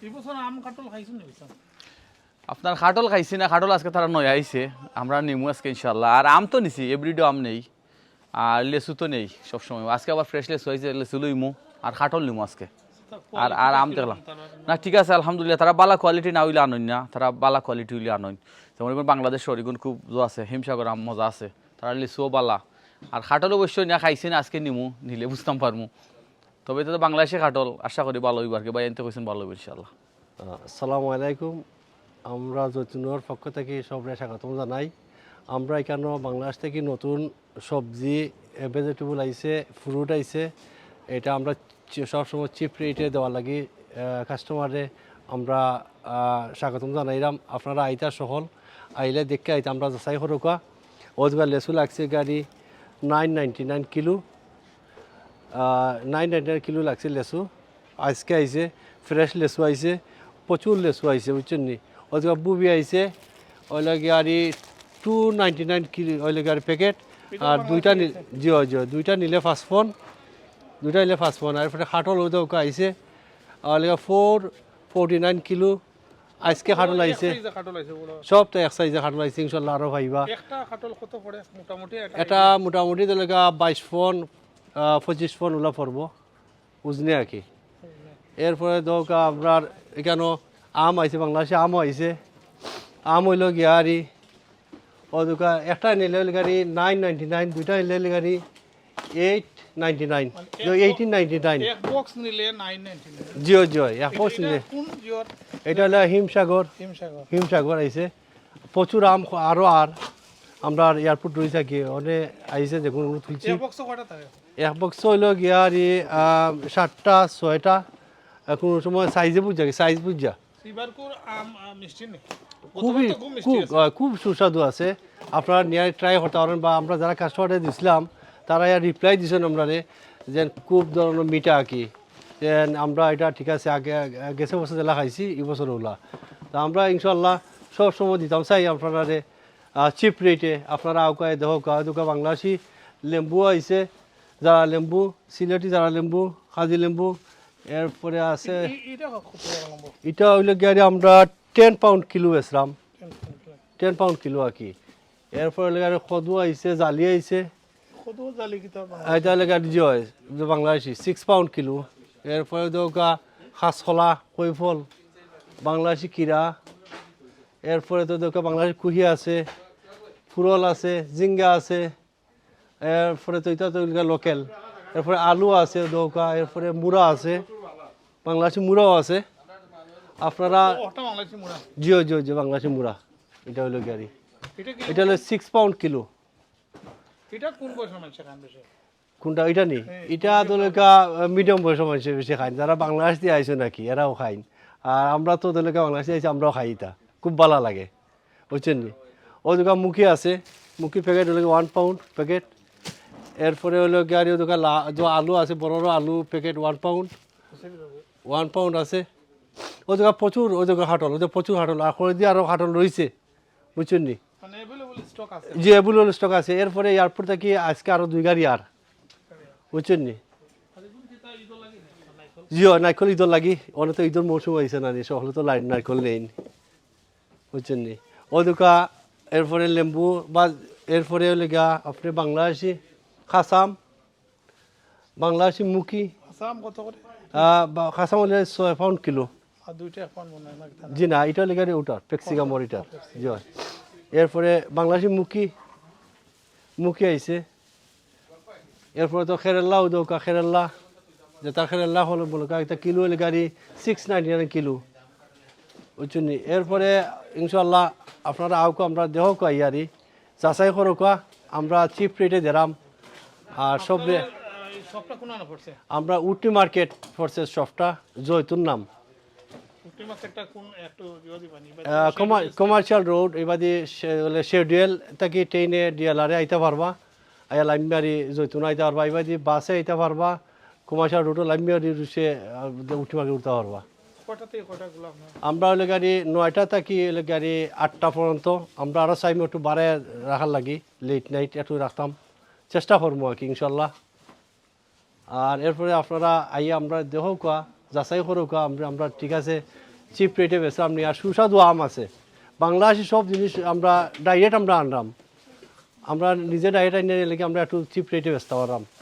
এই বছর আম কাটল খাইছেন না বুঝছেন? আপনার খাটল খাইছি না, খাটল আজকে তারা নয় আইছে, আমরা নিমু আজকে ইনশাল্লাহ। আর আম তো নিছি, এভরিডে আম নেই, আর লেসু তো নেই সবসময়। আজকে আবার ফ্রেশ লেসু হয়েছে, লেসু লইমু আর খাটল নিমু আজকে। আর আর আম দেখলাম না, ঠিক আছে আলহামদুলিল্লাহ। তারা বালা কোয়ালিটি না হইলে আনইন না, তারা বালা কোয়ালিটি হইলে আনইন। যেমন এবার বাংলাদেশ অরিগুন খুব আছে, হিমসাগর আম মজা আছে, তারা লেসুও বালা। আর খাটল অবশ্যই না খাইছি না, আজকে নিমু, নিলে বুঝতাম পারমু। তবে এটা তো বাংলাদেশে খাটল, আশা করি ভালো হইব আর কি। ভাই এনতে কইছেন ভালো হইব ইনশাল্লাহ। আসসালামু আলাইকুম। আমরা জৈতুনের পক্ষ থেকে সবাই স্বাগতম জানাই। আমরা এখানে বাংলাদেশ থেকে নতুন সবজি ভেজিটেবল আইছে, ফ্রুট আইছে। এটা আমরা সবসময় চিপ রেটে দেওয়ার লাগি কাস্টমারে আমরা স্বাগতম জানাইলাম। আপনারা আইতা সহল আইলে দেখে আইতা আমরা যাচাই সরকা। ওজগার লেসু লাগছে গাড়ি 999 কিলো, 999 কিলো লাগছে লেসু। আজকে আইছে ফ্রেশ লেসু আইছে, প্রচুর লেসু আইছে বুঝছেন নি। ওদিকে বুবি আইছে, ওইলে গাড়ি 299 কিলো, ওইলে গাড়ি প্যাকেট। আর দুইটা জিও জিও দুইটা নিলে 5 ফোন, দুইটা নিলে 5 ফোন। আর এরপরে খাটল ওদেরকে আইছে, ওইলে 449 কিলো। আজকে খাটল আইছে, কাটল আইছে বড়। সব তো এক সাইজে খাটল আইছে ইনশাল্লাহ। আরও ভাইবা একটা কাটল কত পড়ে মোটামুটি? এটা মোটামুটি দিলেগা 22 ফোন 25 ফোন ওলা পড়বো বুঝলি আর কি। এরপরে দৌকা আপনার এখানে আম আইছে, বাংলাদেশে আমও আইছে। আম হইল গিয়ারি ও দোকা একটা নিলে হইল গাড়ি 999, দুইটা নিলে গাড়ি 899, 1899। এক বক্স নিলে 999। জিও জিও এক বক্স নিলে। কোন জিওর? এটা হলো হিমসাগর, হিমসাগর। হিমসাগর আইছে। প্রচুর আম আরও। আর আমরা এয়ারপোর্ট রয়ে থাকি অনেক আইছে, দেখুন তুলছি। এক বক্স কয়টা থাকে? এক বক্স হইল গিয়ারি 7টা 6টা, কোনো সময় সাইজে বুঝা, সাইজ বুঝা। সিবারকুর আম মিষ্টি নেই? খুবই খুব মিষ্টি আছে। খুব সুস্বাদু আছে। আপনারা নিয়ে ট্রাই করতে পারেন, বা আমরা যারা কাস্টমারে দিছিলাম তারা রিপ্লাই দিয়েছেন আমরা যে খুব ধরনের মিঠা আর কি। যে আমরা এটা ঠিক আছে, আগে গেছে বছর জেলা খাইছি, এই বছর ওলা। তা আমরা ইনশাল্লাহ সব সময় দিতাম চাই আপনারা চিপ রেটে। আপনারা আউকায় দোকা বাংলাদেশি লেম্বু আইছে, যারা লেম্বু সিলেটি, যারা লেম্বু কাজি লেম্বু। এরপরে আছে এটা কত টাকা লাগবে? এটা হইলে গিয়ে আমরা 10 পাউন্ড কিলো বেচলাম, 10 পাউন্ড কিলো আর কি। এরপরে লেগে খদু আইছে, জালি আইছে। কত জালি কিতা? এটা লেগে যে হয় বাংলাদেশি 6 পাউন্ড কিলো। এরপরে দোকা খাসখলা, কৈফল, বাংলাদেশি কিরা। এরপরে তো দোকা বাংলাদেশি কুহি আছে, ফুরল আছে, জিঙ্গা আছে। এরপরে তো এটা তো লোকেল। এরপরে আলু আছে দোকা। এরপরে মুড়া আছে, বাংলাদেশি মুড়াও আছে। আপনারা ওটা বাংলাদেশি মুড়া। জিও জিও জিও বাংলাদেশি মুড়া। এটা হলো গাড়ি, এটা কি? এটা হলো 6 পাউন্ড কিলো। এটা কোন বয়সের মানুষ খান বেশি? কোনটা এটা নি? এটা দোলেকা মিডিয়াম বয়সের মানুষ বেশি খায়, যারা বাংলাদেশ দিয়ে আইসো নাকি এরাও খাইন। আর আমরা তো দোলেকা বাংলাদেশ দিয়ে আইসি, আমরাও খাই। এটা খুব ভালো লাগে বুঝছেন নি। ও দোকা মুখি আছে, মুখি প্যাকেট হলো 1 পাউন্ড প্যাকেট। এরপরে হলো গাড়ি দোকা আলু আছে, বড় বড় আলু প্যাকেট 1 পাউন্ড, 1 পাউন্ড আছে। ও দোকা প্রচুর, ওই দোকা হাটল, ওদের প্রচুর হাটল। আর করে দিয়ে আরও হাটল রয়েছে বুঝছেন নি। মানে अवेलेबल স্টক আছে? জি এগুলো স্টক আছে। এরপরে এয়ারপোর্ট থেকে আজকে আরও 2 গাড়ি আর বুঝছেন নি। জিও নাইকল ঈদর লাগি, অনেক তো ঈদর মৌসুম হয়েছে না, সকলে তো নাইকল নেই বুঝছেন নি। ও দোকা এরপরে লেম্বু বা এরপরে লেগা আপনি বাংলাদেশি খাসাম, বাংলাদেশি মুখি। আসাম কত করে? খাসাম হলে 6 পাউন্ড কিলো। আর দুইটা এখন মনে হয় না। জি না, এটা লেগে ওটার পেক্সিকাম ওরিটার জি হয়। এরপরে বাংলাদেশি মুখি, মুখি আইছে। এরপরে তো খেরেল্লাও দৌকা, খেরেল্লা যেটা খেরেল্লা হলো বলো একটা কিলো হলে গাড়ি 699 কিলো বুঝছেন নি। এরপরে ইনশাল্লাহ আপনারা আউকা আমরা দেহ ইয়ারি যাচাই করো আমরা চিপ রেটে দিলাম। আর সব সবটা কোন আনা পড়ছে? আমরা উটি মার্কেট পড়ছে সবটা, জয়তুর নাম। উটি মার্কেটটা কোন একটু যদি বানি কমার্শিয়াল রোড। এবারে শেডিউল থেকে ট্রেনে ডিএলআরে আইতে পারবা, আয়া লাইমবাড়ি জৈতুন আইতে পারবা। এবারে বাসে আইতে পারবা, কমার্শিয়াল রোডও লাইমবাড়ি রুসে উঠি মার্কেট উঠতে পারবা। কয়টা থেকে কয়টা গুলো আপনার? আমরা হলে গাড়ি 9টা থাকি, হলে গাড়ি 8টা পর্যন্ত। আমরা আরও চাইম একটু বাড়ে রাখার লাগি, লেট নাইট একটু রাখতাম, চেষ্টা করবো আর কি ইনশাল্লাহ। আর এরপরে আপনারা আইয়া আমরা দেহ যাচাই করো আমরা ঠিক আছে চিপ রেটে বেচলাম নি আর সুস্বাদু আম আছে বাংলাদেশি সব জিনিস আমরা ডাইরেক্ট আমরা আনলাম আমরা নিজে ডাইরেক্ট আনিয়ে আমরা একটু চিপ রেটে বেচতে পারলাম